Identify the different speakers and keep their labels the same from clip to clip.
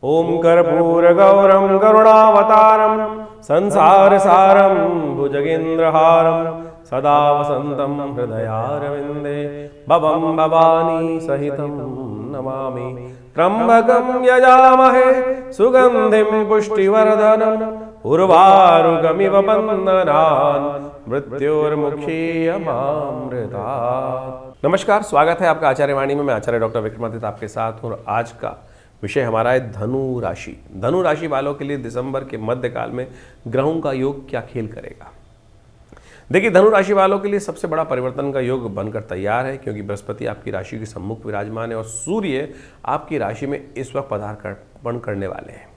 Speaker 1: ओम कर्पूरगौरं करुणावतारं संसारसारं भुजगेन्द्रहारं सदा वसन्तं हृदयारविन्दे भवं भवानी सहितं नमामि। त्र्यम्बकं यजामहे सुगन्धिं पुष्टिवर्धनम् उर्वारुकमिव बन्धनान् मृत्योर्मुक्षीयमामृतात्। नमस्कार, स्वागत है आपका आचार्य वाणी में। मैं आचार्य डॉक्टर विक्रमादित्य आपके साथ हूँ। आज का विषय हमारा है धनु राशि। धनु राशि वालों के लिए दिसंबर के मध्यकाल में ग्रहों का योग क्या खेल करेगा। देखिए, धनु राशि वालों के लिए सबसे बड़ा परिवर्तन का योग बनकर तैयार है, क्योंकि बृहस्पति आपकी राशि के सम्मुख विराजमान है और सूर्य आपकी राशि में इस वक्त पदार्पण करने वाले हैं।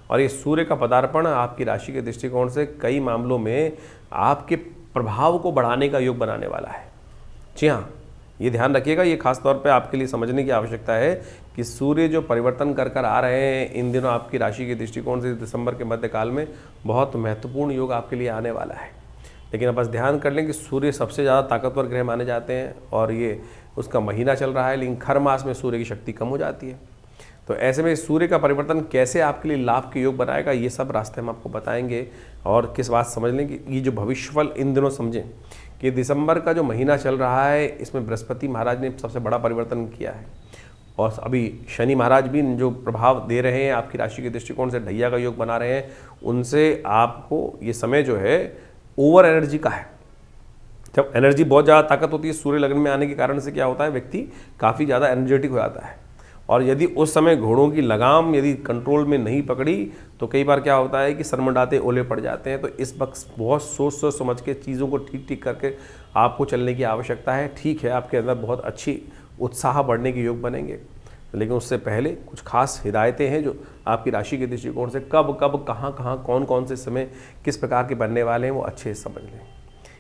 Speaker 1: और ये सूर्य का पदार्पण आपकी राशि के दृष्टिकोण से कई मामलों में आपके प्रभाव को बढ़ाने का योग बनाने वाला है। जी हाँ, ये ध्यान रखिएगा, ये खास तौर पे आपके लिए समझने की आवश्यकता है कि सूर्य जो परिवर्तन कर आ रहे हैं इन दिनों आपकी राशि के दृष्टिकोण से दिसंबर के मध्यकाल में बहुत महत्वपूर्ण योग आपके लिए आने वाला है। लेकिन अब बस ध्यान कर लें कि सूर्य सबसे ज़्यादा ताकतवर ग्रह माने जाते हैं और ये उसका महीना चल रहा है, लेकिन खर मास में सूर्य की शक्ति कम हो जाती है। तो ऐसे में सूर्य का परिवर्तन कैसे आपके लिए लाभ के योग बनाएगा, ये सब रास्ते हम आपको बताएंगे। और किस बात समझ लें कि ये जो भविष्यफल इन दिनों समझें कि दिसंबर का जो महीना चल रहा है इसमें बृहस्पति महाराज ने सबसे बड़ा परिवर्तन किया है और अभी शनि महाराज भी जो प्रभाव दे रहे हैं आपकी राशि के दृष्टिकोण से ढैया का योग बना रहे हैं, उनसे आपको ये समय जो है ओवर एनर्जी का है। जब एनर्जी बहुत ज़्यादा ताकत होती है, सूर्य लग्न में आने के कारण से क्या होता है, व्यक्ति काफ़ी ज़्यादा एनर्जेटिक हो जाता है। और यदि उस समय घोड़ों की लगाम यदि कंट्रोल में नहीं पकड़ी तो कई बार क्या होता है कि सरमंडाते ओले पड़ जाते हैं। तो इस वक्त बहुत सोच समझ के चीज़ों को ठीक करके आपको चलने की आवश्यकता है। ठीक है, आपके अंदर बहुत अच्छी उत्साह बढ़ने के योग बनेंगे, लेकिन उससे पहले कुछ खास हिदायतें हैं जो आपकी राशि के दृष्टिकोण से कब कहाँ कौन से समय किस प्रकार के बनने वाले हैं वो अच्छे से समझ लें।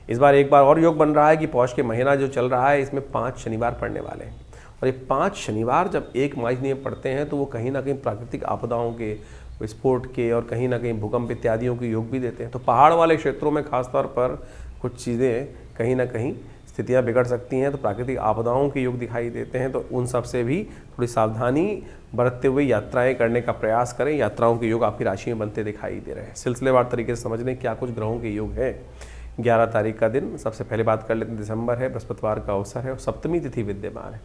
Speaker 1: इस बार एक बार और योग बन रहा है कि पौष के महीना जो चल रहा है इसमें 5 शनिवार पड़ने वाले हैं। और ये 5 शनिवार जब एक माह में पड़ते हैं तो वो कहीं ना कहीं प्राकृतिक आपदाओं के, विस्फोट के और कहीं ना कहीं भूकंप इत्यादियों के योग भी देते हैं। तो पहाड़ वाले क्षेत्रों में खासतौर पर कुछ चीज़ें कहीं ना कहीं स्थितियां बिगड़ सकती हैं, तो प्राकृतिक आपदाओं के योग दिखाई देते हैं। तो उन सब से भी थोड़ी सावधानी बरतते हुए यात्राएं करने का प्रयास करें। यात्राओं के योग आपकी राशि में बनते दिखाई दे रहे हैं। सिलसिलेवार तरीके से समझ लें क्या कुछ ग्रहों के योग हैं। 11 तारीख का दिन, सबसे पहले बात कर लेते हैं, दिसंबर है, बृहस्पतिवार का अवसर है और सप्तमी तिथि विद्यमान है।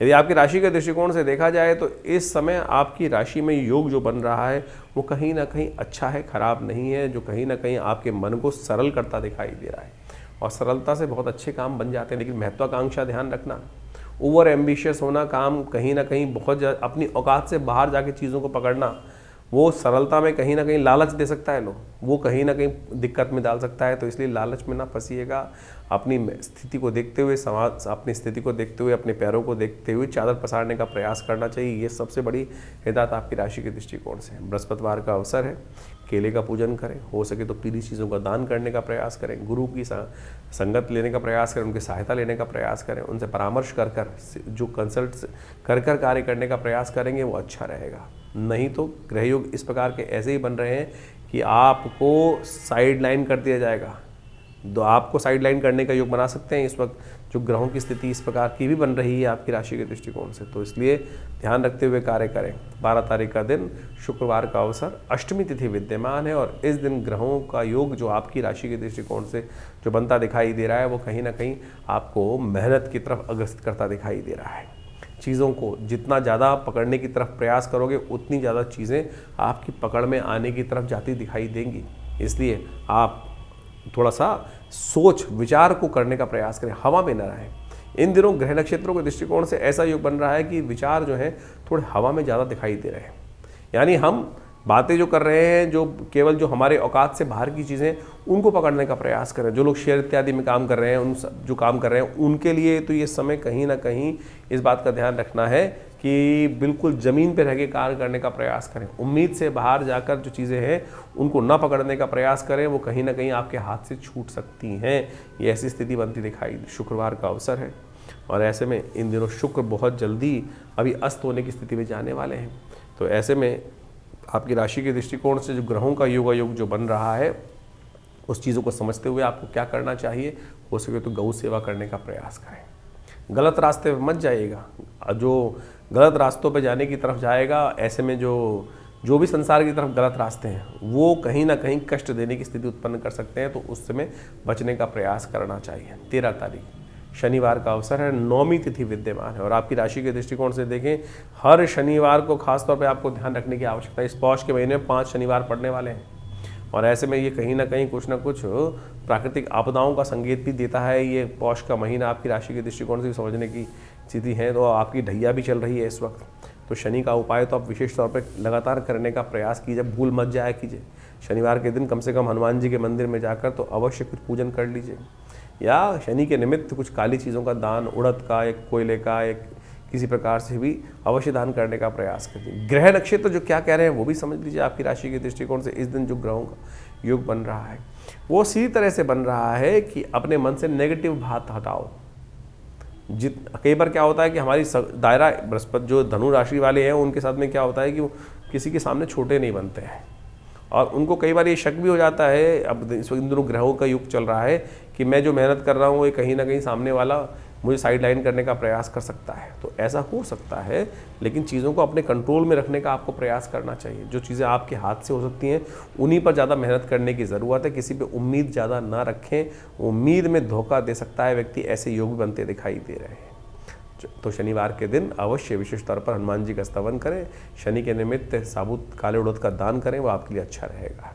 Speaker 1: यदि आपकी राशि के दृष्टिकोण से देखा जाए तो इस समय आपकी राशि में योग जो बन रहा है वो कहीं ना कहीं अच्छा है, खराब नहीं है, जो कहीं ना कहीं आपके मन को सरल करता दिखाई दे रहा है। और सरलता से बहुत अच्छे काम बन जाते हैं, लेकिन महत्वाकांक्षा ध्यान रखना, ओवर एम्बिशियस होना, काम कहीं ना कहीं बहुत अपनी औकात से बाहर जाके चीज़ों को पकड़ना, वो सरलता में कहीं ना कहीं लालच दे सकता है लोग, वो कहीं ना कहीं दिक्कत में डाल सकता है। तो इसलिए लालच में ना फंसिएगा। अपनी स्थिति को देखते हुए, समाज अपनी स्थिति को देखते हुए, अपने पैरों को देखते हुए चादर पसारने का प्रयास करना चाहिए। ये सबसे बड़ी हिदायत आपकी राशि के दृष्टिकोण से। बृहस्पतिवार का अवसर है, केले का पूजन करें, हो सके तो पीली चीज़ों का दान करने का प्रयास करें, गुरु की संगत लेने का प्रयास करें, उनकी सहायता लेने का प्रयास करें, उनसे परामर्श कर जो कंसल्ट कर कार्य करने का प्रयास करेंगे वो अच्छा रहेगा। नहीं तो ग्रह योग इस प्रकार के ऐसे ही बन रहे हैं कि आपको साइड लाइन कर दिया जाएगा। तो आपको साइड लाइन करने का योग बना सकते हैं इस वक्त जो ग्रहों की स्थिति इस प्रकार की भी बन रही है आपकी राशि के दृष्टिकोण से। तो इसलिए ध्यान रखते हुए कार्य करें। 12 तारीख का दिन, शुक्रवार का अवसर, अष्टमी तिथि विद्यमान है और इस दिन ग्रहों का योग जो आपकी राशि के दृष्टिकोण से जो बनता दिखाई दे रहा है वो कहीं ना कहीं आपको मेहनत की तरफ अग्रसर करता दिखाई दे रहा है। चीज़ों को जितना ज़्यादा पकड़ने की तरफ प्रयास करोगे उतनी ज़्यादा चीज़ें आपकी पकड़ में आने की तरफ जाती दिखाई देंगी। इसलिए आप थोड़ा सा सोच विचार को करने का प्रयास करें, हवा में न रहें। इन दिनों ग्रह नक्षत्रों के दृष्टिकोण से ऐसा योग बन रहा है कि विचार जो है थोड़े हवा में ज़्यादा दिखाई दे रहे हैं। यानी हम बातें जो कर रहे हैं, जो केवल जो हमारे औकात से बाहर की चीज़ें, उनको पकड़ने का प्रयास करें। जो लोग शेयर इत्यादि में काम कर रहे हैं, उन जो काम कर रहे हैं उनके लिए तो ये समय कहीं ना कहीं इस बात का ध्यान रखना है कि बिल्कुल ज़मीन पर रह के कार्य करने का प्रयास करें। उम्मीद से बाहर जाकर जो चीज़ें हैं उनको न पकड़ने का प्रयास करें, वो कहीं ना कहीं आपके हाथ से छूट सकती हैं। ये ऐसी स्थिति बनती दिखाई। शुक्रवार का अवसर है और ऐसे में इन दिनों शुक्र बहुत जल्दी अभी अस्त होने की स्थिति में जाने वाले हैं। तो ऐसे में आपकी राशि के दृष्टिकोण से जो ग्रहों का योग जो बन रहा है उस चीज़ों को समझते हुए आपको क्या करना चाहिए, हो सके तो गौ सेवा करने का प्रयास करें। गलत रास्ते पर मत जाइएगा। जो गलत रास्तों पर जाने की तरफ जाएगा, ऐसे में जो जो भी संसार की तरफ गलत रास्ते हैं वो कहीं ना कहीं कष्ट देने की स्थिति उत्पन्न कर सकते हैं, तो उस समय बचने का प्रयास करना चाहिए। 13 तारीख शनिवार का अवसर है, 9वीं तिथि विद्यमान है और आपकी राशि के दृष्टिकोण से देखें हर शनिवार को खासतौर पर आपको ध्यान रखने की आवश्यकता है। इस पौष के महीने में 5 शनिवार पड़ने वाले हैं और ऐसे में ये कहीं ना कहीं कुछ ना कुछ प्राकृतिक आपदाओं का संकेत भी देता है। ये पौष का महीना आपकी राशि के दृष्टिकोण से समझने की स्थिति है, तो आपकी ढैया भी चल रही है इस वक्त। तो शनि का उपाय तो आप विशेष तौर पर लगातार करने का प्रयास कीजिए, भूल मत जाया कीजिए। शनिवार के दिन कम से कम हनुमान जी के मंदिर में जाकर तो अवश्य कुछ पूजन कर लीजिए, या शनि के निमित्त कुछ काली चीज़ों का दान, उड़द का, एक कोयले का, एक किसी प्रकार से भी अवश्य दान करने का प्रयास करिए। ग्रह नक्षत्र जो क्या कह रहे हैं वो भी समझ लीजिए। आपकी राशि के दृष्टिकोण से इस दिन जो ग्रहों का योग बन रहा है वो इसी तरह से बन रहा है कि अपने मन से नेगेटिव बात हटाओ। कई बार क्या होता है कि हमारी दायरा, बृहस्पति जो धनु राशि वाले हैं उनके साथ में क्या होता है कि वो किसी के सामने छोटे नहीं बनते हैं और उनको कई बार ये शक भी हो जाता है, अब इस वक्त इन दोनों ग्रहों का युग चल रहा है, कि मैं जो मेहनत कर रहा हूँ वो कहीं ना कहीं सामने वाला मुझे साइड लाइन करने का प्रयास कर सकता है। तो ऐसा हो सकता है, लेकिन चीज़ों को अपने कंट्रोल में रखने का आपको प्रयास करना चाहिए। जो चीज़ें आपके हाथ से हो सकती हैं उन्हीं पर ज़्यादा मेहनत करने की ज़रूरत है। किसी पे उम्मीद ज़्यादा ना रखें, उम्मीद में धोखा दे सकता है व्यक्ति। ऐसे योग बनते दिखाई दे रहे हैं। तो शनिवार के दिन अवश्य विशेष तौर पर हनुमान जी का स्तवन करें, शनि के निमित्त साबुत काले उड़द का दान करें, वो आपके लिए अच्छा रहेगा।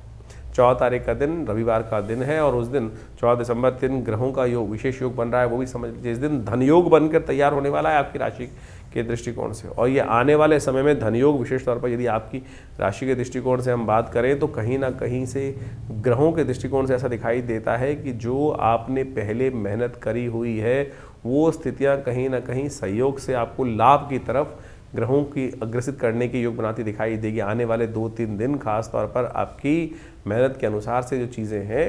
Speaker 1: 14 तारीख का दिन रविवार का दिन है और उस दिन 14 दिसंबर के दिन ग्रहों का योग, विशेष योग बन रहा है, वो भी समझ लीजिए। इस दिन धन योग बनकर तैयार होने वाला है आपकी राशि के दृष्टिकोण से, और ये आने वाले समय में धन योग विशेष तौर पर यदि आपकी राशि के दृष्टिकोण से हम बात करें तो कहीं ना कहीं से ग्रहों के दृष्टिकोण से ऐसा दिखाई देता है कि जो आपने पहले मेहनत करी हुई है वो स्थितियां कहीं ना कहीं सहयोग से आपको लाभ की तरफ ग्रहों की अग्रसित करने की योग बनाती दिखाई देगी। आने वाले 2-3 दिन खास तौर पर आपकी मेहनत के अनुसार से जो चीज़ें हैं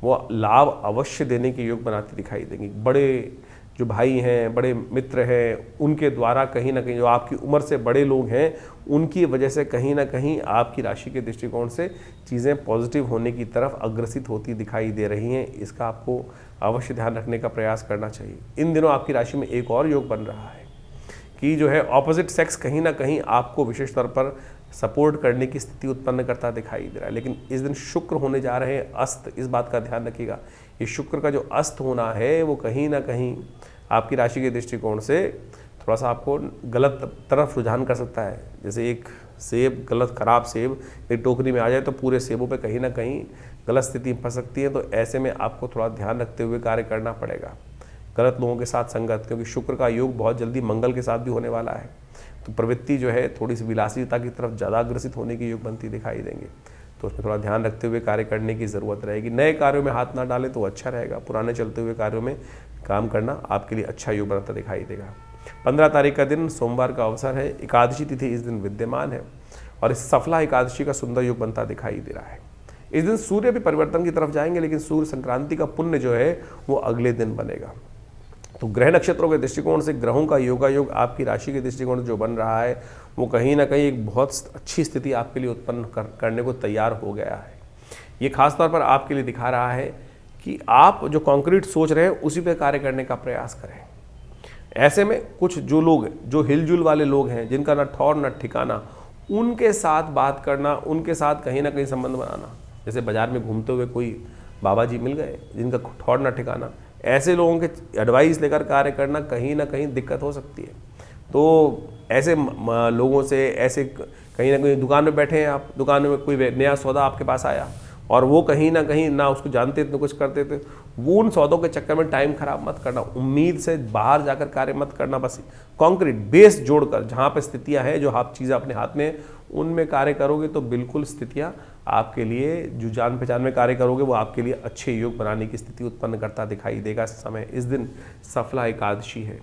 Speaker 1: वो लाभ अवश्य देने की योग बनाती दिखाई देंगी। बड़े जो भाई हैं, बड़े मित्र हैं, उनके द्वारा कहीं ना कहीं जो आपकी उम्र से बड़े लोग हैं उनकी वजह से कहीं ना कहीं आपकी राशि के दृष्टिकोण से चीज़ें पॉजिटिव होने की तरफ अग्रसित होती दिखाई दे रही हैं। इसका आपको अवश्य ध्यान रखने का प्रयास करना चाहिए। इन दिनों आपकी राशि में एक और योग बन रहा है कि जो है ऑपोजिट सेक्स कहीं ना कहीं आपको विशेष तौर पर सपोर्ट करने की स्थिति उत्पन्न करता दिखाई दे रहा है। लेकिन इस दिन शुक्र होने जा रहे हैं अस्त, इस बात का ध्यान रखिएगा। ये शुक्र का जो अस्त होना है वो कहीं ना कहीं आपकी राशि के दृष्टिकोण से थोड़ा सा आपको गलत तरफ रुझान कर सकता है। जैसे एक सेब, गलत खराब सेब एक टोकरी में आ जाए तो पूरे सेबों पे कहीं ना कहीं गलत स्थिति फंस सकती है। तो ऐसे में आपको थोड़ा ध्यान रखते हुए कार्य करना पड़ेगा। गलत लोगों के साथ संगत, क्योंकि शुक्र का योग बहुत जल्दी मंगल के साथ भी होने वाला है, तो प्रवृत्ति जो है थोड़ी सी विलासिता की तरफ ज़्यादा अग्रसित होने की योग बनती दिखाई देंगे। तो उसमें थोड़ा ध्यान रखते हुए कार्य करने की ज़रूरत रहेगी। नए कार्यों में हाथ ना डालें तो अच्छा रहेगा। पुराने चलते हुए कार्यों में काम करना आपके लिए अच्छा योग बनता दिखाई देगा। 15 तारीख का दिन सोमवार का अवसर है, एकादशी तिथि इस दिन विद्यमान है और इस सफला एकादशी का सुंदर योग बनता दिखाई दे रहा है। इस दिन सूर्य भी परिवर्तन की तरफ जाएंगे, लेकिन सूर्य संक्रांति का पुण्य जो है वो अगले दिन बनेगा। तो ग्रह नक्षत्रों के दृष्टिकोण से ग्रहों का योगायोग आपकी राशि के दृष्टिकोण से जो बन रहा है वो कहीं ना कहीं एक बहुत अच्छी स्थिति आपके लिए उत्पन्न करने को तैयार हो गया है। ये खास तौर पर आपके लिए दिखा रहा है कि आप जो कॉन्क्रीट सोच रहे हैं उसी पर कार्य करने का प्रयास करें। ऐसे में कुछ जो लोग, जो हिलजुल वाले लोग हैं, जिनका ना ठौर ना ठिकाना, उनके साथ बात करना, उनके साथ कहीं ना कहीं संबंध बनाना। जैसे बाजार में घूमते हुए कोई बाबा जी मिल गए जिनका ठौर ना ठिकाना, ऐसे लोगों के एडवाइस लेकर कार्य करना कहीं ना कहीं दिक्कत हो सकती है। तो ऐसे लोगों से, ऐसे कहीं ना कहीं दुकान में बैठे हैं आप, दुकान में कोई नया सौदा आपके पास आया और वो कहीं ना उसको जानते थे, कुछ करते थे, वो उन सौदों के चक्कर में टाइम खराब मत करना। उम्मीद से बाहर जाकर कार्य मत करना। बस कॉन्क्रीट बेस जोड़कर जहाँ पर स्थितियाँ हैं, जो आप चीज़ें अपने हाथ में, उनमें कार्य करोगे तो बिल्कुल स्थितियाँ आपके लिए, जो जान पहचान में कार्य करोगे वो आपके लिए अच्छे योग बनाने की स्थिति उत्पन्न करता दिखाई देगा। समय इस दिन सफला एकादशी है।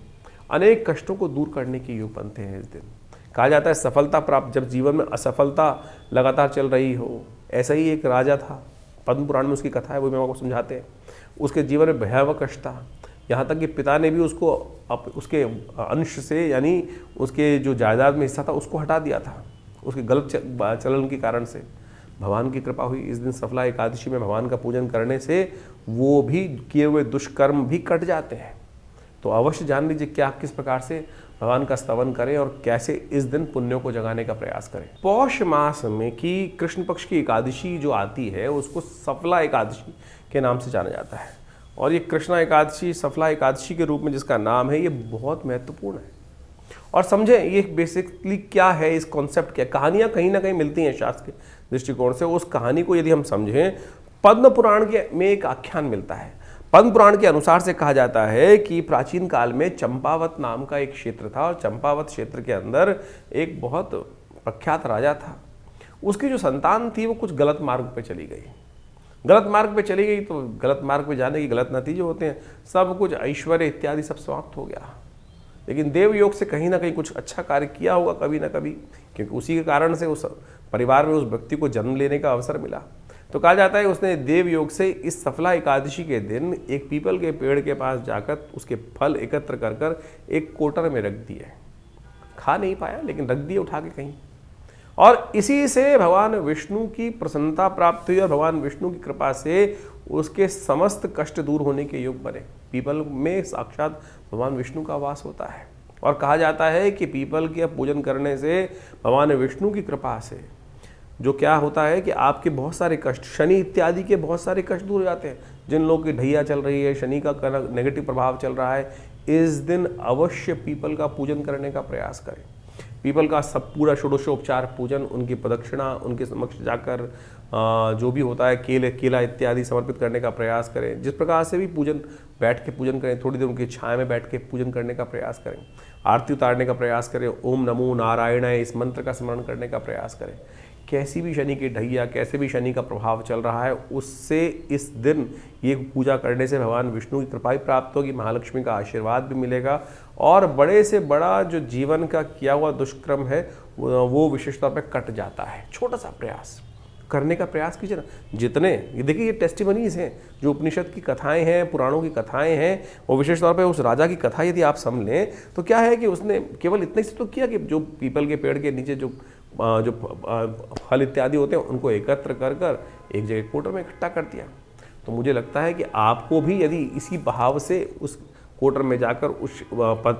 Speaker 1: अनेक कष्टों को दूर करने के योग बनते हैं इस दिन। कहा जाता है सफलता प्राप्त, जब जीवन में असफलता लगातार चल रही हो, ऐसा ही एक राजा था, पद्म पुराण में उसकी कथा है, वो मैं आपको समझाते हैं। उसके जीवन में भयावह कष्ट था, यहाँ तक कि पिता ने भी उसको उसके अंश से, यानी उसके जो जायदाद में हिस्सा था उसको हटा दिया था, उसके गलत चलन के कारण से। भगवान की कृपा हुई। इस दिन सफला एकादशी में भगवान का पूजन करने से वो भी किए हुए दुष्कर्म भी कट जाते हैं। तो अवश्य जान लीजिए क्या किस प्रकार से भगवान का स्तवन करें और कैसे इस दिन पुण्यों को जगाने का प्रयास करें। पौष मास में की कृष्ण पक्ष की एकादशी जो आती है उसको सफला एकादशी के नाम से जाना जाता है, और ये कृष्णा एकादशी सफला एकादशी के रूप में जिसका नाम है, ये बहुत महत्वपूर्ण है। और समझें ये बेसिकली क्या है, इस कॉन्सेप्ट क्या, कहानियाँ कहीं ना कहीं मिलती हैं शास्त्र के दृष्टिकोण से। उस कहानी को यदि हम समझें, पद्म पुराण के में एक आख्यान मिलता है। पद्म पुराण के अनुसार से कहा जाता है कि प्राचीन काल में चंपावत नाम का एक क्षेत्र था, और चंपावत क्षेत्र के अंदर एक बहुत प्रख्यात राजा था। उसकी जो संतान थी वो कुछ गलत मार्ग पे चली गई। गलत मार्ग पे चली गई तो गलत मार्ग पे जाने के गलत नतीजे होते हैं, सब कुछ ऐश्वर्य इत्यादि सब समाप्त हो गया। लेकिन देव योग से कहीं ना कहीं कुछ अच्छा कार्य किया होगा कभी ना कभी, क्योंकि उसी के कारण से उस परिवार में उस व्यक्ति को जन्म लेने का अवसर मिला। तो कहा जाता है उसने देव योग से इस सफला एकादशी के दिन एक पीपल के पेड़ के पास जाकर उसके फल एकत्र कर कर एक कोटर में रख दिए। खा नहीं पाया लेकिन रख दिए उठा के कहीं, और इसी से भगवान विष्णु की प्रसन्नता प्राप्त हुई और भगवान विष्णु की कृपा से उसके समस्त कष्ट दूर होने के योग बने। पीपल में साक्षात भगवान विष्णु का वास होता है, और कहा जाता है कि पीपल के पूजन करने से भगवान विष्णु की कृपा से जो क्या होता है कि आपके बहुत सारे कष्ट, शनि इत्यादि के बहुत सारे कष्ट दूर हो जाते हैं। जिन लोगों की ढैया चल रही है, शनि का नेगेटिव प्रभाव चल रहा है, इस दिन अवश्य पीपल का पूजन करने का प्रयास करें। पीपल का सब पूरा षोडशोपचार पूजन, उनकी प्रदक्षिणा, उनके समक्ष जाकर जो भी होता है केला इत्यादि समर्पित करने का प्रयास करें। जिस प्रकार से भी पूजन, बैठ के पूजन करें, थोड़ी देर उनकी छाया में बैठ के पूजन करने का प्रयास करें, आरती उतारने का प्रयास करें, ओम नमो नारायणाय इस मंत्र का स्मरण करने का प्रयास करें। कैसी भी शनि की ढैया, कैसे भी शनि का प्रभाव चल रहा है, उससे इस दिन ये पूजा करने से भगवान विष्णु की कृपा ही प्राप्त होगी, महालक्ष्मी का आशीर्वाद भी मिलेगा, और बड़े से बड़ा जो जीवन का किया हुआ दुष्कर्म है वो विशेष तौर पर कट जाता है। छोटा सा प्रयास करने का प्रयास कीजिए ना। जितने ये देखिए, ये टेस्टिमनीज हैं, जो उपनिषद की कथाएं हैं, पुराणों की कथाएं हैं, वो विशेष तौर पे उस राजा की कथा यदि आप समझ लें तो क्या है कि उसने केवल इतने से तो किया कि जो पीपल के पेड़ के नीचे जो फल इत्यादि होते हैं उनको एकत्र कर कर एक जगह कोटर में इकट्ठा कर दिया। तो मुझे लगता है कि आपको भी यदि इसी भाव से उस कोटर में जाकर उस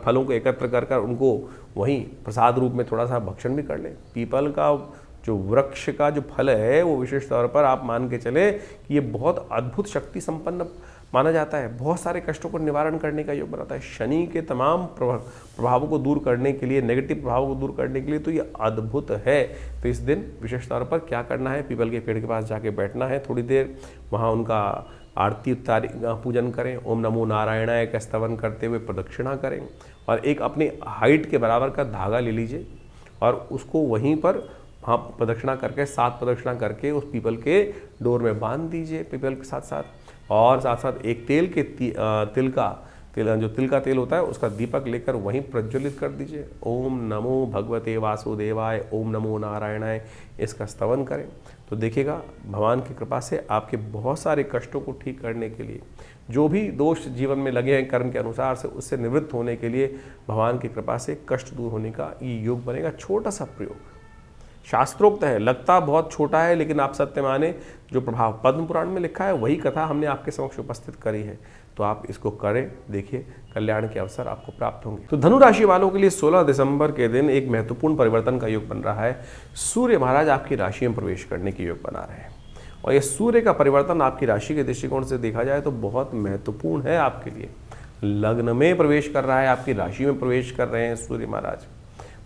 Speaker 1: फलों को एकत्र कर कर उनको वहीं प्रसाद रूप में थोड़ा सा भक्षण भी कर लें। पीपल का जो वृक्ष का जो फल है वो विशेष तौर पर आप मान के चले कि ये बहुत अद्भुत शक्ति संपन्न माना जाता है, बहुत सारे कष्टों को निवारण करने का योग बनाता है। शनि के तमाम प्रभावों को दूर करने के लिए, नेगेटिव प्रभावों को दूर करने के लिए तो ये अद्भुत है। तो इस दिन विशेष तौर पर क्या करना है, पीपल के पेड़ के पास जाके बैठना है, थोड़ी देर वहाँ उनका आरती पूजन करें, ओम नमो नारायणाय का स्तवन करते हुए प्रदक्षिणा करें, और एक अपनी हाइट के बराबर का धागा ले लीजिए और उसको वहीं पर वहाँ प्रदक्षिणा करके 7 प्रदक्षिणा करके उस पीपल के डोर में बांध दीजिए पीपल के साथ साथ। और साथ साथ एक तिल का तेल होता है उसका दीपक लेकर वहीं प्रज्वलित कर दीजिए। ओम नमो भगवते वासुदेवाय, ओम नमो नारायणाय इसका स्तवन करें। तो देखिएगा भगवान की कृपा से आपके बहुत सारे कष्टों को ठीक करने के लिए, जो भी दोष जीवन में लगे हैं कर्म के अनुसार से, उससे निवृत्त होने के लिए भगवान की कृपा से कष्ट दूर होने का ये योग बनेगा। छोटा सा प्रयोग, शास्त्रोक्त है, लगता बहुत छोटा है, लेकिन आप सत्य माने जो प्रभाव पद्म पुराण में लिखा है वही कथा हमने आपके समक्ष उपस्थित करी है। तो आप इसको करें, देखिए कल्याण के अवसर आपको प्राप्त होंगे। तो धनु राशि वालों के लिए 16 दिसंबर के दिन एक महत्वपूर्ण परिवर्तन का योग बन रहा है। सूर्य महाराज आपकी राशि में प्रवेश करने के योग बना रहे हैं, और यह सूर्य का परिवर्तन आपकी राशि के दृष्टिकोण से देखा जाए तो बहुत महत्वपूर्ण है आपके लिए। लग्न में प्रवेश कर रहा है, आपकी राशि में प्रवेश कर रहे हैं सूर्य महाराज,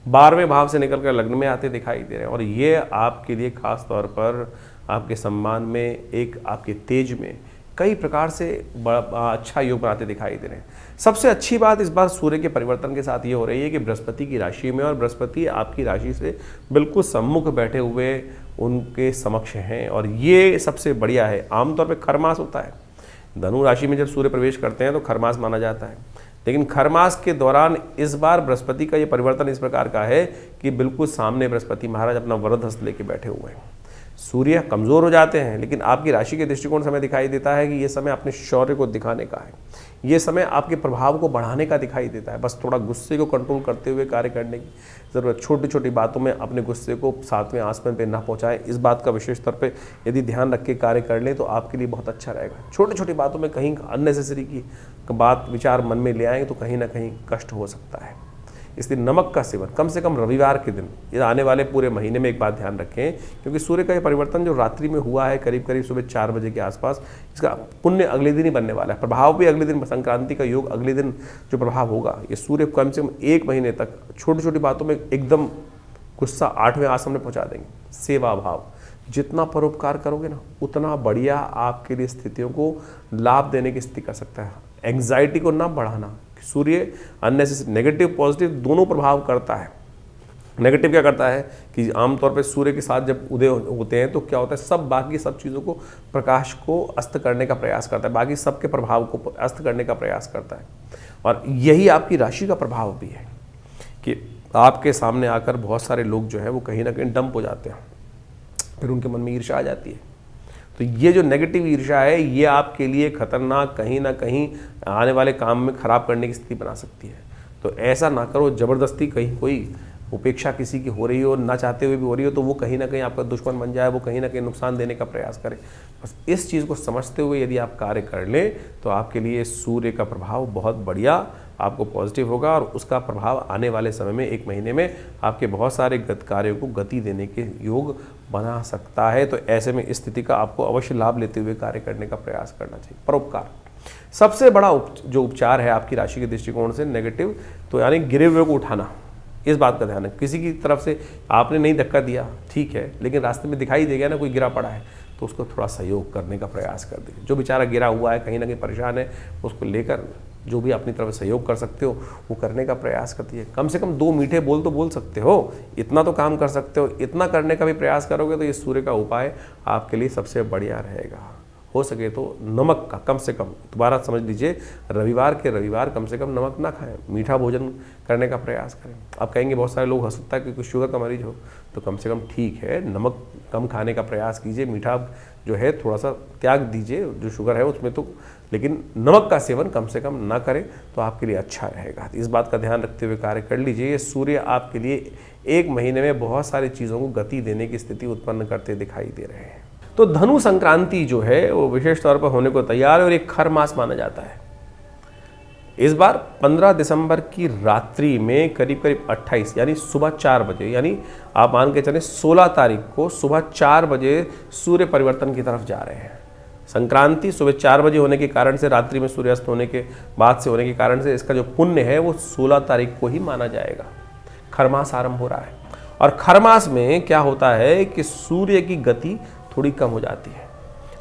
Speaker 1: 12वें भाव से निकलकर लग्न में आते दिखाई दे रहे हैं, और ये आपके लिए खास तौर पर आपके सम्मान में, एक आपके तेज में कई प्रकार से बड़ा अच्छा योग बनाते दिखाई दे रहे हैं। सबसे अच्छी बात इस बार सूर्य के परिवर्तन के साथ ये हो रही है कि बृहस्पति की राशि में, और बृहस्पति आपकी राशि से बिल्कुल सम्मुख बैठे हुए उनके समक्ष हैं, और ये सबसे बढ़िया है। आमतौर पर खरमास होता है, धनु राशि में जब सूर्य प्रवेश करते हैं तो खरमास माना जाता है, लेकिन खरमास के दौरान इस बार बृहस्पति का ये परिवर्तन इस प्रकार का है कि बिल्कुल सामने बृहस्पति महाराज अपना वरद हस्त लेके बैठे हुए हैं। सूर्य कमज़ोर हो जाते हैं, लेकिन आपकी राशि के दृष्टिकोण से हमें दिखाई देता है कि ये समय अपने शौर्य को दिखाने का है, ये समय आपके प्रभाव को बढ़ाने का दिखाई देता है। बस थोड़ा गुस्से को कंट्रोल करते हुए कार्य करने की ज़रूरत, छोटी छोटी बातों में अपने गुस्से को 7वें आसमान पे ना पहुंचाएं, इस बात का विशेष तौर पे यदि ध्यान रख के कार्य कर लें तो आपके लिए बहुत अच्छा रहेगा। छोटी छोटी बातों में कहीं अननेसेसरी की बात विचार मन में ले आएँ तो कहीं ना कहीं कष्ट हो सकता है, इसलिए नमक का सेवन कम से कम रविवार के दिन, ये आने वाले पूरे महीने में एक बात ध्यान रखें, क्योंकि सूर्य का ये परिवर्तन जो रात्रि में हुआ है करीब करीब सुबह 4 बजे के आसपास, इसका पुण्य अगले दिन ही बनने वाला है, प्रभाव भी अगले दिन, संक्रांति का योग अगले दिन जो प्रभाव होगा, ये सूर्य कम से कम 1 महीने तक छोटी छोटी बातों में एकदम गुस्सा 8वें आसन में पहुंचा देंगे। सेवा भाव, जितना परोपकार करोगे ना उतना बढ़िया आपके लिए स्थितियों को लाभ देने की स्थिति कर सकता है। एंग्जाइटी को ना बढ़ाना, सूर्य अननेसेसरी नेगेटिव पॉजिटिव दोनों प्रभाव करता है। नेगेटिव क्या करता है कि आमतौर पे सूर्य के साथ जब उदय होते हैं तो क्या होता है, सब बाकी सब चीज़ों को, प्रकाश को अस्त करने का प्रयास करता है, बाकी सबके प्रभाव को अस्त करने का प्रयास करता है। और यही आपकी राशि का प्रभाव भी है कि आपके सामने आकर बहुत सारे लोग जो है वो कहीं ना कहीं डंप हो जाते हैं, फिर उनके मन में ईर्ष्या आ जाती है। तो ये जो नेगेटिव ईर्ष्या है ये आपके लिए खतरनाक, कहीं ना कहीं आने वाले काम में खराब करने की स्थिति बना सकती है। तो ऐसा ना करो, ज़बरदस्ती कहीं कोई उपेक्षा किसी की हो रही हो, ना चाहते हुए भी हो रही हो, तो वो कहीं ना कहीं आपका दुश्मन बन जाए, वो कहीं ना कहीं नुकसान देने का प्रयास करे। बस इस चीज़ को समझते हुए यदि आप कार्य कर लें तो आपके लिए सूर्य का प्रभाव बहुत बढ़िया आपको पॉजिटिव होगा, और उसका प्रभाव आने वाले समय में 1 महीने में आपके बहुत सारे कार्यों को गति देने के योग बना सकता है। तो ऐसे में इस स्थिति का आपको अवश्य लाभ लेते हुए कार्य करने का प्रयास करना चाहिए। परोपकार सबसे बड़ा जो उपचार है आपकी राशि के दृष्टिकोण से नेगेटिव, तो यानी गिरे हुए को उठाना, इस बात का ध्यान है। किसी की तरफ से आपने नहीं धक्का दिया, ठीक है, लेकिन रास्ते में दिखाई दे गया ना कोई गिरा पड़ा है, तो उसको थोड़ा सहयोग करने का प्रयास कर दीजिए। जो बेचारा गिरा हुआ है, कहीं ना कहीं परेशान है, उसको लेकर जो भी अपनी तरफ से सहयोग कर सकते हो वो करने का प्रयास करती है। कम से कम 2 मीठे बोल तो बोल सकते हो, इतना तो काम कर सकते हो। इतना करने का भी प्रयास करोगे तो ये सूर्य का उपाय आपके लिए सबसे बढ़िया रहेगा। हो सके तो नमक का कम से कम, दोबारा समझ लीजिए, रविवार के रविवार कम से कम नमक ना खाएं, मीठा भोजन करने का प्रयास करें। आप कहेंगे बहुत सारे लोग, हो सकता है कि कुछ शुगर का मरीज हो, तो कम से कम ठीक है, नमक कम खाने का प्रयास कीजिए, मीठा जो है थोड़ा सा त्याग दीजिए, जो शुगर है उसमें तो, लेकिन नमक का सेवन कम से कम ना करें तो आपके लिए अच्छा रहेगा। इस बात का ध्यान रखते हुए कार्य कर लीजिए। ये सूर्य आपके लिए 1 महीने में बहुत सारी चीज़ों को गति देने की स्थिति उत्पन्न करते दिखाई दे रहे हैं। तो धनु संक्रांति जो है वो विशेष तौर पर होने को तैयार है और एक खर मास माना जाता है। इस बार 15 दिसंबर की रात्रि में करीब करीब 28 यानी सुबह 4 बजे, यानी आप मान के चलें 16 तारीख को सुबह 4 बजे सूर्य परिवर्तन की तरफ जा रहे हैं। संक्रांति सुबह 4 बजे होने के कारण से, रात्रि में सूर्यास्त होने के बाद से होने के कारण से, इसका जो पुण्य है वो 16 तारीख को ही माना जाएगा। खरमास आरंभ हो रहा है और खरमास में क्या होता है कि सूर्य की गति थोड़ी कम हो जाती है।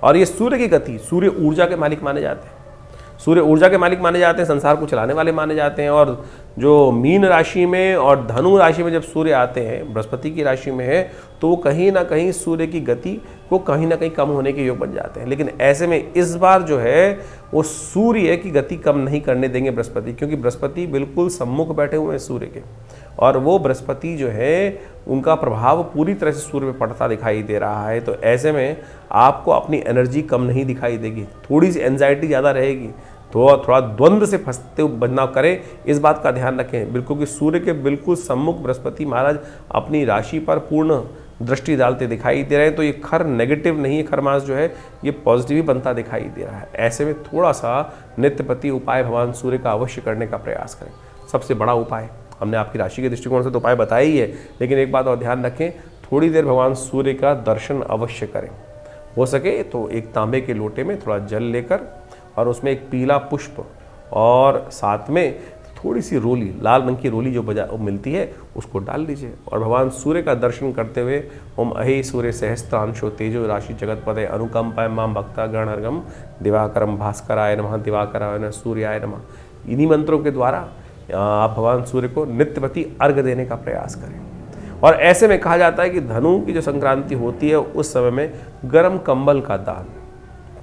Speaker 1: और ये सूर्य की गति, सूर्य ऊर्जा के मालिक माने जाते हैं, सूर्य ऊर्जा के मालिक माने जाते हैं, संसार को चलाने वाले माने जाते हैं। और जो मीन राशि में और धनु राशि में जब सूर्य आते हैं, बृहस्पति की राशि में है, तो वो कहीं ना कहीं सूर्य की गति को कहीं ना कहीं कम होने के योग बन जाते हैं। लेकिन ऐसे में इस बार जो है वो सूर्य की गति कम नहीं करने देंगे बृहस्पति, क्योंकि बृहस्पति बिल्कुल सम्मुख बैठे हुए हैं सूर्य के, और वो बृहस्पति जो है उनका प्रभाव पूरी तरह से सूर्य पे पड़ता दिखाई दे रहा है। तो ऐसे में आपको अपनी एनर्जी कम नहीं दिखाई देगी, थोड़ी सी एंजाइटी ज़्यादा रहेगी, तो थोड़ा द्वंद्व से फंसते बदनाव करें, इस बात का ध्यान रखें बिल्कुल कि सूर्य के बिल्कुल सम्मुख बृहस्पति महाराज अपनी राशि पर पूर्ण दृष्टि डालते दिखाई दे रहे हैं। तो ये खर नेगेटिव नहीं है, खर मास जो है ये पॉजिटिव ही बनता दिखाई दे रहा है। ऐसे में थोड़ा सा नित्यपति उपाय भगवान सूर्य का अवश्य करने का प्रयास करें। सबसे बड़ा उपाय हमने आपकी राशि के दृष्टिकोण से तो उपाय बताया ही है, लेकिन एक बात और ध्यान रखें, थोड़ी देर भगवान सूर्य का दर्शन अवश्य करें। हो सके तो एक तांबे के लोटे में थोड़ा जल लेकर और उसमें एक पीला पुष्प और साथ में थोड़ी सी रोली, लाल रंग की रोली जो मिलती है उसको डाल लीजिए और भगवान सूर्य का दर्शन करते हुए ओम अहे सूर्य सहस्त्रांशो तेजो राशि जगतपदे अनुकंपाय मां भक्ता गणर्गम दिवाकरम भास्कराय नमः दिवाकराय नमः सूर्याय नमः, इन्हीं मंत्रों के द्वारा आप भगवान सूर्य को नित्यपति अर्घ देने का प्रयास करें। और ऐसे में कहा जाता है कि धनु की जो संक्रांति होती है उस समय में गर्म कंबल का दान,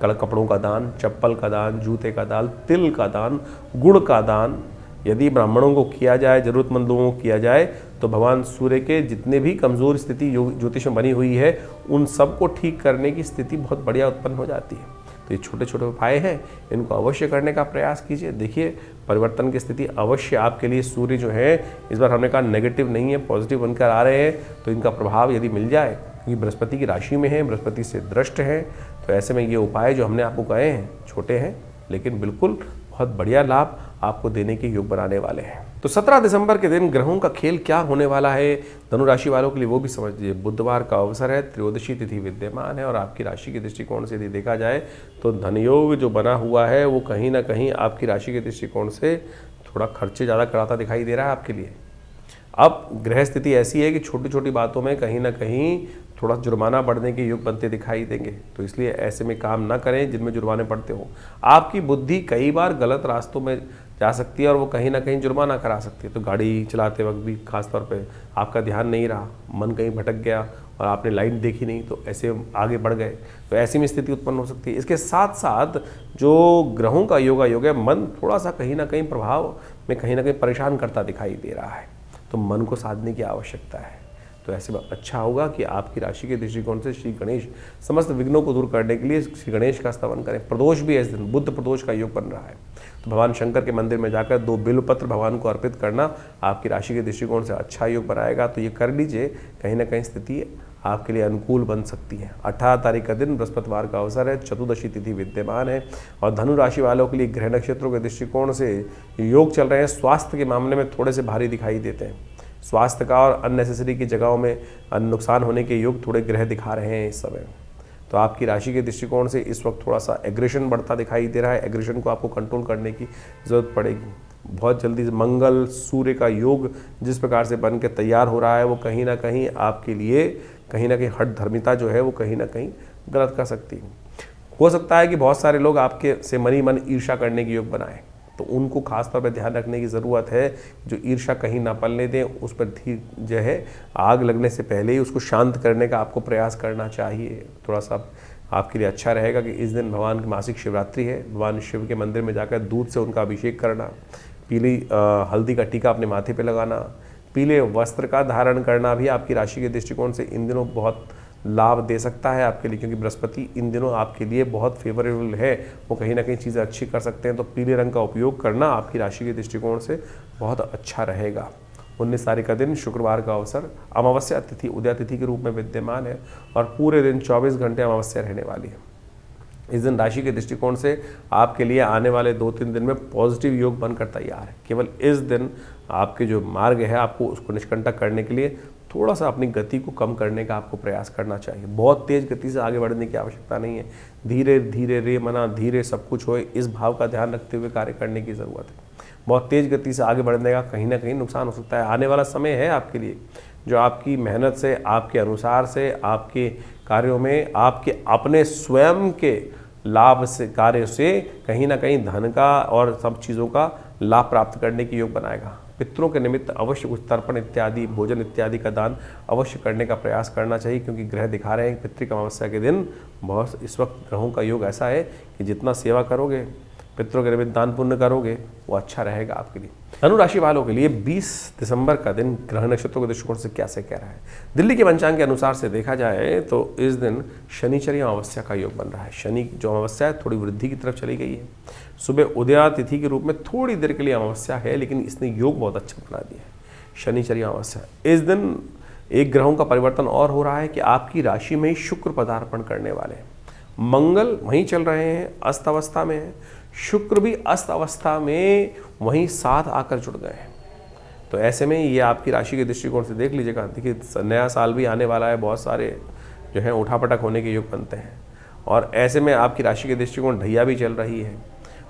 Speaker 1: कपड़ों का दान, चप्पल का दान, जूते का दान, तिल का दान, गुड़ का दान यदि ब्राह्मणों को किया जाए, जरूरतमंद लोगों को किया जाए, तो भगवान सूर्य के जितने भी कमज़ोर स्थिति ज्योतिष में बनी हुई है उन सबको ठीक करने की स्थिति बहुत बढ़िया उत्पन्न हो जाती है। तो ये छोटे छोटे उपाय हैं, इनको अवश्य करने का प्रयास कीजिए। देखिए परिवर्तन की स्थिति अवश्य आपके लिए, सूर्य जो है इस बार हमने कहा नेगेटिव नहीं है, पॉजिटिव बनकर आ रहे हैं। तो इनका प्रभाव यदि मिल जाए, क्योंकि बृहस्पति की राशि में है, बृहस्पति से दृष्ट है, तो ऐसे में ये उपाय जो हमने आपको कहे हैं छोटे हैं, लेकिन बिल्कुल बहुत बढ़िया लाभ आपको देने के योग बनाने वाले हैं। तो 17 दिसंबर के दिन ग्रहों का खेल क्या होने वाला है धनु राशि वालों के लिए वो भी समझ लीजिए। बुधवार का अवसर है, त्रयोदशी तिथि विद्यमान है और आपकी राशि के दृष्टिकोण से यदि देखा जाए तो धनयोग जो बना हुआ है वो कहीं ना कहीं आपकी राशि के दृष्टिकोण से थोड़ा खर्चे ज़्यादा कराता दिखाई दे रहा है आपके लिए। अब ग्रह स्थिति ऐसी है कि छोटी छोटी बातों में कहीं ना कहीं थोड़ा जुर्माना बढ़ने के योग बनते दिखाई देंगे, तो इसलिए ऐसे में काम ना करें जिनमें जुर्माने पड़ते हो। आपकी बुद्धि कई बार गलत रास्तों में जा सकती है और वो कहीं ना कहीं जुर्माना करा सकती है। तो गाड़ी चलाते वक्त भी खास तौर पे आपका ध्यान नहीं रहा, मन कहीं भटक गया और आपने लाइन देखी नहीं तो ऐसे आगे बढ़ गए, तो ऐसी में स्थिति उत्पन्न हो सकती है। इसके साथ साथ जो ग्रहों का योग है, मन थोड़ा सा कहीं ना कहीं प्रभाव में कहीं ना कहीं परेशान करता दिखाई दे रहा है, तो मन को साधने की आवश्यकता है। तो ऐसे में अच्छा होगा कि आपकी राशि के दृष्टिकोण से श्री गणेश समस्त विघ्नों को दूर करने के लिए श्री गणेश का स्तवन करें। प्रदोष भी है इस दिन, बुद्ध प्रदोष का योग बन रहा है, तो भगवान शंकर के मंदिर में जाकर 2 बिल्वपत्र भगवान को अर्पित करना आपकी राशि के दृष्टिकोण से अच्छा योग बनाएगा। तो ये कर लीजिए, कहीं ना कहीं स्थिति आपके लिए अनुकूल बन सकती है। 18 तारीख का दिन बृहस्पतिवार का अवसर है, चतुर्दशी तिथि विद्यमान है और धनु राशि वालों के लिए ग्रह नक्षत्रों के दृष्टिकोण से योग चल रहे हैं। स्वास्थ्य के मामले में थोड़े से भारी दिखाई देते हैं, स्वास्थ्य का और अननेसेसरी की जगहों में नुकसान होने के योग थोड़े ग्रह दिखा रहे हैं इस समय। तो आपकी राशि के दृष्टिकोण से इस वक्त थोड़ा सा एग्रेशन बढ़ता दिखाई दे रहा है। एग्रेशन को आपको कंट्रोल करने की ज़रूरत पड़ेगी। बहुत जल्दी मंगल सूर्य का योग जिस प्रकार से बन के तैयार हो रहा है वो कहीं ना कहीं आपके लिए कहीं ना कहीं हठ धर्मिता जो है वो कहीं ना कहीं गलत कर सकती है। हो सकता है कि बहुत सारे लोग आपके से मनी मन ईर्ष्या करने की योग बनाएं, तो उनको खास तौर पर ध्यान रखने की ज़रूरत है। जो ईर्ष्या कहीं ना पलने दें, उस पर जो है आग लगने से पहले ही उसको शांत करने का आपको प्रयास करना चाहिए। थोड़ा सा आपके लिए अच्छा रहेगा कि इस दिन भगवान की मासिक शिवरात्रि है, भगवान शिव के मंदिर में जाकर दूध से उनका अभिषेक करना, पीली हल्दी का टीका अपने माथे पर लगाना, पीले वस्त्र का धारण करना भी आपकी राशि के दृष्टिकोण से इन दिनों बहुत लाभ दे सकता है आपके लिए, क्योंकि बृहस्पति इन दिनों आपके लिए बहुत फेवरेबल है, वो कहीं ना कहीं चीज़ें अच्छी कर सकते हैं। तो पीले रंग का उपयोग करना आपकी राशि के दृष्टिकोण से बहुत अच्छा रहेगा। 19 तारीख का दिन शुक्रवार का अवसर, अमावस्या तिथि उदय तिथि के रूप में विद्यमान है और पूरे दिन 24 घंटे अमावस्या रहने वाली है। इस दिन राशि के दृष्टिकोण से आपके लिए आने वाले 2-3 दिन में पॉजिटिव योग बनकर तैयार है। केवल इस दिन आपके जो मार्ग है आपको उसको निष्कंटक करने के लिए थोड़ा सा अपनी गति को कम करने का आपको प्रयास करना चाहिए। बहुत तेज गति से आगे बढ़ने की आवश्यकता नहीं है, धीरे धीरे रे मना धीरे सब कुछ होए, इस भाव का ध्यान रखते हुए कार्य करने की ज़रूरत है। बहुत तेज गति से आगे बढ़ने का कहीं ना कहीं नुकसान हो सकता है। आने वाला समय है आपके लिए जो आपकी मेहनत से, आपके अनुसार से, आपके कार्यों में, आपके अपने स्वयं के लाभ से, कार्य से कहीं ना कहीं धन का और सब चीज़ों का लाभ प्राप्त करने की योग बनाएगा। पितरों के निमित्त अवश्य कुछ तर्पण इत्यादि, भोजन इत्यादि का दान अवश्य करने का प्रयास करना चाहिए, क्योंकि ग्रह दिखा रहे हैं पितृ अमावस्या के दिन बहुत इस वक्त ग्रहों का योग ऐसा है कि जितना सेवा करोगे, पितरों के निमित्त दान पुण्य करोगे, वो अच्छा रहेगा आपके लिए। धनु राशि वालों के लिए 20 दिसंबर का दिन ग्रह नक्षत्रों के दृष्टिकोण से क्या से कह रहा है। दिल्ली के पंचांग के अनुसार से देखा जाए तो इस दिन शनिचरी अमावस्या का योग बन रहा है। शनि जो अमावस्या है थोड़ी वृद्धि की तरफ चली गई है। सुबह उदया तिथि के रूप में थोड़ी देर के लिए अमावस्या है, लेकिन इसने योग बहुत अच्छा बना दिया है। शनिचरी अमावस्या इस दिन एक ग्रहों का परिवर्तन और हो रहा है कि आपकी राशि में ही शुक्र पदार्पण करने वाले हैं। मंगल वहीं चल रहे हैं, अस्त अवस्था में है, शुक्र भी अस्त अवस्था में वहीं साथ आकर जुड़ गए हैं। तो ऐसे में ये आपकी राशि के दृष्टिकोण से देख लीजिएगा। देखिए नया साल भी आने वाला है, बहुत सारे जो है उठापटक होने के योग बनते हैं और ऐसे में आपकी राशि के दृष्टिकोण ढैया भी चल रही है।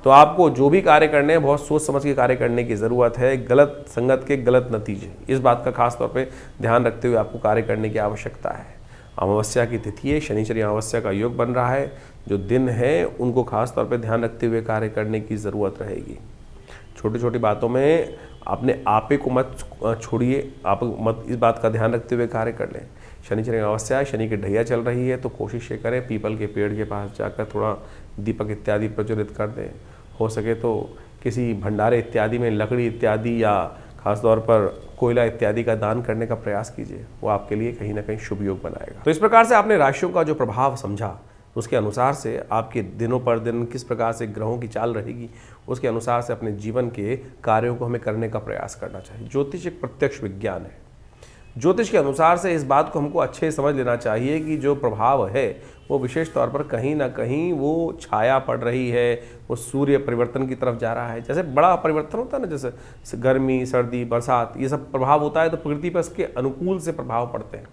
Speaker 1: तो आपको जो भी कार्य करने हैं बहुत सोच समझ के कार्य करने की ज़रूरत है। गलत संगत के गलत नतीजे, इस बात का खास तौर पे ध्यान रखते हुए आपको कार्य करने की आवश्यकता है। अमावस्या की तिथि है, शनिचरी अमावस्या का योग बन रहा है। जो दिन है उनको खास तौर पे ध्यान रखते हुए कार्य करने की ज़रूरत रहेगी। छोटी छोटी बातों में अपने आपे को मत छोड़िए, आप मत इस बात का ध्यान रखते हुए कार्य कर लें। शनिचरी अमावस्या, शनि की ढैया चल रही है, तो कोशिश ये करें पीपल के पेड़ के पास जाकर थोड़ा दीपक इत्यादि प्रज्वलित कर दें। हो सके तो किसी भंडारे इत्यादि में लकड़ी इत्यादि या खासतौर पर कोयला इत्यादि का दान करने का प्रयास कीजिए, वो आपके लिए कहीं ना कहीं शुभ योग बनाएगा। तो इस प्रकार से आपने राशियों का जो प्रभाव समझा, उसके अनुसार से आपके दिनों पर दिन किस प्रकार से ग्रहों की चाल रहेगी, उसके अनुसार से अपने जीवन के कार्यों को हमें करने का प्रयास करना चाहिए। ज्योतिष एक प्रत्यक्ष विज्ञान है। ज्योतिष के अनुसार से इस बात को हमको अच्छे समझ लेना चाहिए कि जो प्रभाव है वो विशेष तौर पर कहीं ना कहीं वो छाया पड़ रही है, वो सूर्य परिवर्तन की तरफ जा रहा है। जैसे बड़ा परिवर्तन होता है ना, जैसे गर्मी, सर्दी, बरसात, ये सब प्रभाव होता है तो प्रकृति पर इसके अनुकूल से प्रभाव पड़ते हैं।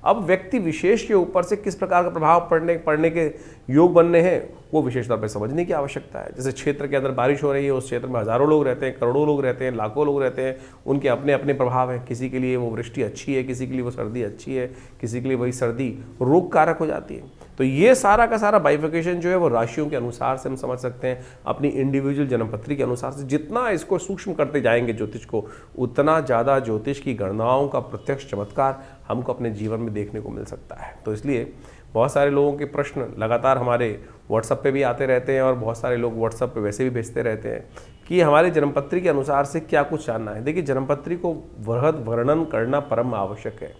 Speaker 1: अब व्यक्ति विशेष के ऊपर से किस प्रकार का प्रभाव पड़ने के योग बनने हैं वो विशेष तौर पर समझने की आवश्यकता है। जैसे क्षेत्र के अंदर बारिश हो रही है, उस क्षेत्र में हज़ारों लोग रहते हैं, करोड़ों लोग रहते हैं, लाखों लोग रहते हैं, उनके अपने अपने प्रभाव हैं। किसी के लिए वो वृष्टि अच्छी है, किसी के लिए वो सर्दी अच्छी है, किसी के लिए वही सर्दी रोग कारक हो जाती है। तो ये सारा का सारा बाइफिकेशन जो है वो राशियों के अनुसार से हम समझ सकते हैं, अपनी इंडिविजुअल जन्मपत्री के अनुसार से। जितना इसको सूक्ष्म करते जाएंगे ज्योतिष को, उतना ज़्यादा ज्योतिष की गणनाओं का प्रत्यक्ष चमत्कार हमको अपने जीवन में देखने को मिल सकता है। तो इसलिए बहुत सारे लोगों के प्रश्न लगातार हमारे व्हाट्सएप पे भी आते रहते हैं और बहुत सारे लोग व्हाट्सएप पे वैसे भी भेजते रहते हैं कि हमारे जन्मपत्री के अनुसार से क्या कुछ जानना है। देखिए, जन्मपत्री को वृहद वर्णन करना परम आवश्यक है।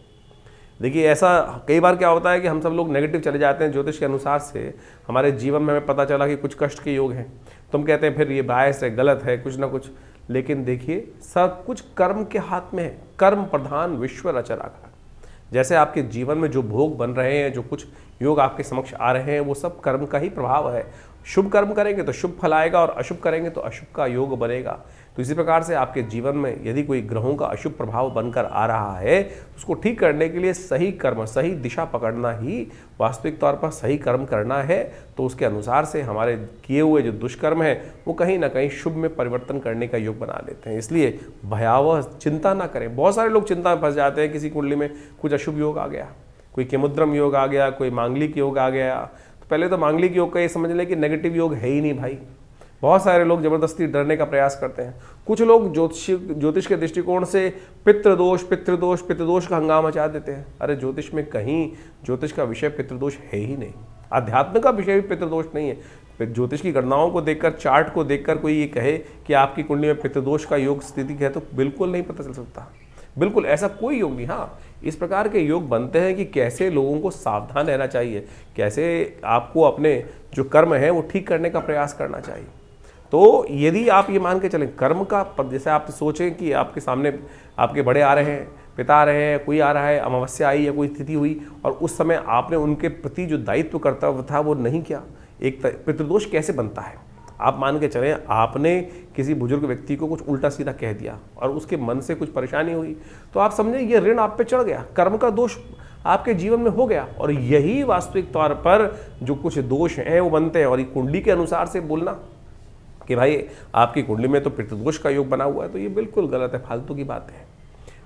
Speaker 1: देखिए, ऐसा कई बार क्या होता है कि हम सब लोग नेगेटिव चले जाते हैं ज्योतिष के अनुसार से। हमारे जीवन में हमें पता चला कि कुछ कष्ट के योग हैं, तो हम कहते हैं फिर ये बायस है, गलत है, कुछ ना कुछ। लेकिन देखिए, सब कुछ कर्म के हाथ में है। कर्म प्रधान विश्व रच राखा। जैसे आपके जीवन में जो भोग बन रहे हैं, जो कुछ योग आपके समक्ष आ रहे हैं, वो सब कर्म का ही प्रभाव है। शुभ कर्म करेंगे तो शुभ फल आएगा और अशुभ करेंगे तो अशुभ का योग बनेगा। तो इसी प्रकार से आपके जीवन में यदि कोई ग्रहों का अशुभ प्रभाव बनकर आ रहा है, उसको ठीक करने के लिए सही कर्म, सही दिशा पकड़ना ही वास्तविक तौर पर सही कर्म करना है। तो उसके अनुसार से हमारे किए हुए जो दुष्कर्म है वो कहीं ना कहीं शुभ में परिवर्तन करने का योग बना लेते हैं। इसलिए भयावह चिंता ना करें। बहुत सारे लोग चिंता में फंस जाते हैं, किसी कुंडली में कुछ अशुभ योग आ गया, कोई केमुद्रम योग आ गया, कोई मांगलिक योग आ गया। तो पहले तो मांगलिक योग का ये समझ लें कि नेगेटिव योग है ही नहीं भाई। बहुत सारे लोग जबरदस्ती डरने का प्रयास करते हैं। कुछ लोग ज्योतिष के दृष्टिकोण से पितृदोष का हंगामा मचा देते हैं। अरे ज्योतिष में कहीं ज्योतिष का विषय पितृदोष है ही नहीं। अध्यात्म का विषय भी पितृदोष नहीं है। ज्योतिष की गणनाओं को देखकर, चार्ट को देखकर कोई ये कहे कि आपकी कुंडली में पितृदोष का योग स्थिति है तो बिल्कुल नहीं पता चल सकता। बिल्कुल ऐसा कोई योग नहीं। हाँ, इस प्रकार के योग बनते हैं कि कैसे लोगों को सावधान रहना चाहिए, कैसे आपको अपने जो कर्म है वो ठीक करने का प्रयास करना चाहिए। तो यदि आप ये मान के चलें कर्म का, जैसे आप सोचें कि आपके सामने आपके बड़े आ रहे हैं, पिता आ रहे हैं, कोई आ रहा है, अमावस्या आई या कोई स्थिति हुई और उस समय आपने उनके प्रति जो दायित्व कर्तव्य था वो नहीं किया, एक पितृदोष कैसे बनता है? आप मान के चलें आपने किसी बुजुर्ग व्यक्ति को कुछ उल्टा सीधा कह दिया और उसके मन से कुछ परेशानी हुई, तो आप समझें ये ऋण आप पे चढ़ गया, कर्म का दोष आपके जीवन में हो गया। और यही वास्तविक तौर पर जो कुछ दोष हैं वो बनते हैं। और ये कुंडली के अनुसार से बोलना कि भाई आपकी कुंडली में तो पितृदोष का योग बना हुआ है, तो ये बिल्कुल गलत है, फालतू की बात है।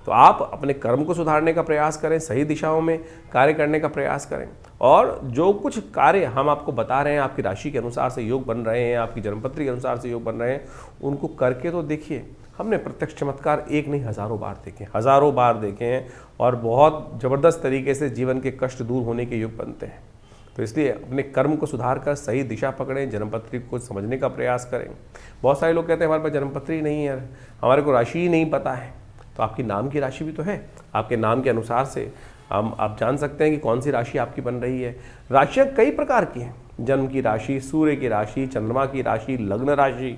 Speaker 1: तो आप अपने कर्म को सुधारने का प्रयास करें, सही दिशाओं में कार्य करने का प्रयास करें। और जो कुछ कार्य हम आपको बता रहे हैं, आपकी राशि के अनुसार से योग बन रहे हैं, आपकी जन्मपत्री के अनुसार से योग बन रहे हैं, उनको करके तो देखिए। हमने प्रत्यक्ष चमत्कार एक नहीं हज़ारों बार देखे हैं और बहुत ज़बरदस्त तरीके से जीवन के कष्ट दूर होने के योग बनते हैं। तो इसलिए अपने कर्म को सुधार कर सही दिशा पकड़ें, जन्मपत्री को समझने का प्रयास करें। बहुत सारे लोग कहते हैं हमारे पास जन्मपत्री नहीं है, हमारे को राशि ही नहीं पता है। तो आपकी नाम की राशि भी तो है, आपके नाम के अनुसार से आप जान सकते हैं कि कौन सी राशि आपकी बन रही है। राशियाँ कई प्रकार की हैं, जन्म की राशि, सूर्य की राशि, चंद्रमा की राशि, लग्न राशि,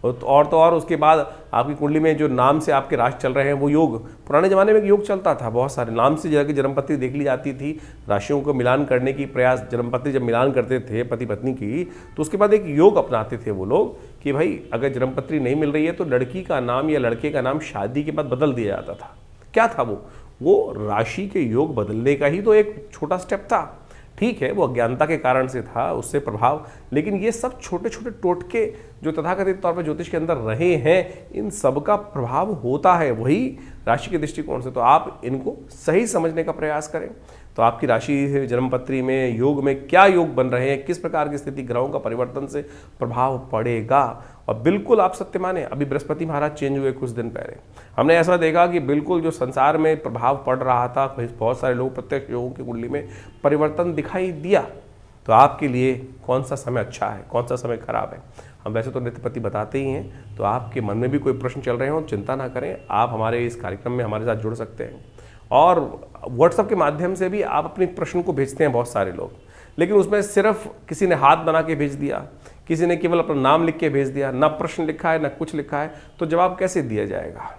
Speaker 1: और तो और उसके बाद आपकी कुंडली में जो नाम से आपके राशि चल रहे हैं वो योग। पुराने ज़माने में एक योग चलता था, बहुत सारे नाम से जाकर जन्मपत्री देख ली जाती थी, राशियों को मिलान करने की प्रयास, जन्मपत्री जब मिलान करते थे पति पत्नी की, तो उसके बाद एक योग अपनाते थे वो लोग कि भाई अगर जन्मपत्री नहीं मिल रही है तो लड़की का नाम या लड़के का नाम शादी के बाद बदल दिया जाता था। क्या था वो राशि के योग बदलने का ही तो एक छोटा स्टेप था। ठीक है, वो अज्ञानता के कारण से था, उससे प्रभाव, लेकिन ये सब छोटे छोटे टोटके जो तथाकथित तौर पर ज्योतिष के अंदर रहे हैं, इन सब का प्रभाव होता है वही राशि के दृष्टिकोण से। तो आप इनको सही समझने का प्रयास करें। तो आपकी राशि जन्मपत्री में योग में क्या योग बन रहे हैं, किस प्रकार की स्थिति ग्रहों का परिवर्तन से प्रभाव पड़ेगा। और बिल्कुल आप सत्य माने, अभी बृहस्पति महाराज चेंज हुए कुछ दिन पहले, हमने ऐसा देखा कि बिल्कुल जो संसार में प्रभाव पड़ रहा था, बहुत सारे लोग प्रत्यक्ष योगों की कुंडली में परिवर्तन दिखाई दिया। तो आपके लिए कौन सा समय अच्छा है, कौन सा समय खराब है, हम वैसे तो नित्यपति बताते ही हैं। तो आपके मन में भी कोई प्रश्न चल रहे हो, चिंता ना करें, आप हमारे इस कार्यक्रम में हमारे साथ जुड़ सकते हैं। और व्हाट्सएप के माध्यम से भी आप अपने प्रश्न को भेजते हैं बहुत सारे लोग, लेकिन उसमें सिर्फ किसी ने हाथ बना के भेज दिया, किसी ने केवल अपना नाम लिख के भेज दिया, ना प्रश्न लिखा है ना कुछ लिखा है, तो जवाब कैसे दिया जाएगा।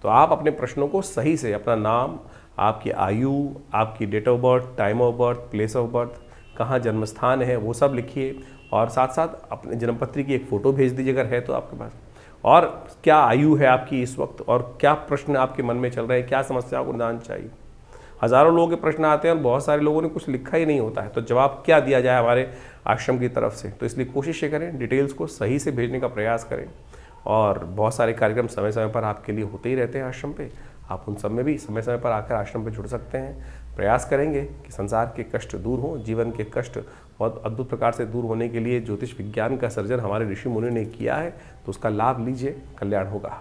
Speaker 1: तो आप अपने प्रश्नों को सही से अपना नाम, आपकी आयु, आपकी date of birth, time of birth, place of birth, कहाँ जन्म स्थान है वो सब लिखिए, और साथ साथ अपने जन्मपत्री की एक फ़ोटो भेज दीजिए अगर है तो आपके पास। और क्या आयु है आपकी इस वक्त, और क्या प्रश्न आपके मन में चल रहे हैं, क्या समस्याओं को निदान चाहिए। हज़ारों लोगों के प्रश्न आते हैं और बहुत सारे लोगों ने कुछ लिखा ही नहीं होता है, तो जवाब क्या दिया जाए हमारे आश्रम की तरफ से। तो इसलिए कोशिश ये करें, डिटेल्स को सही से भेजने का प्रयास करें। और बहुत सारे कार्यक्रम समय समय पर आपके लिए होते ही रहते हैं आश्रम पे, आप उन सब में भी समय समय पर आकर आश्रम पे जुड़ सकते हैं। प्रयास करेंगे कि संसार के कष्ट दूर हों, जीवन के कष्ट बहुत अद्भुत प्रकार से दूर होने के लिए ज्योतिष विज्ञान का सर्जन हमारे ऋषि मुनि ने किया है, तो उसका लाभ लीजिए, कल्याण होगा।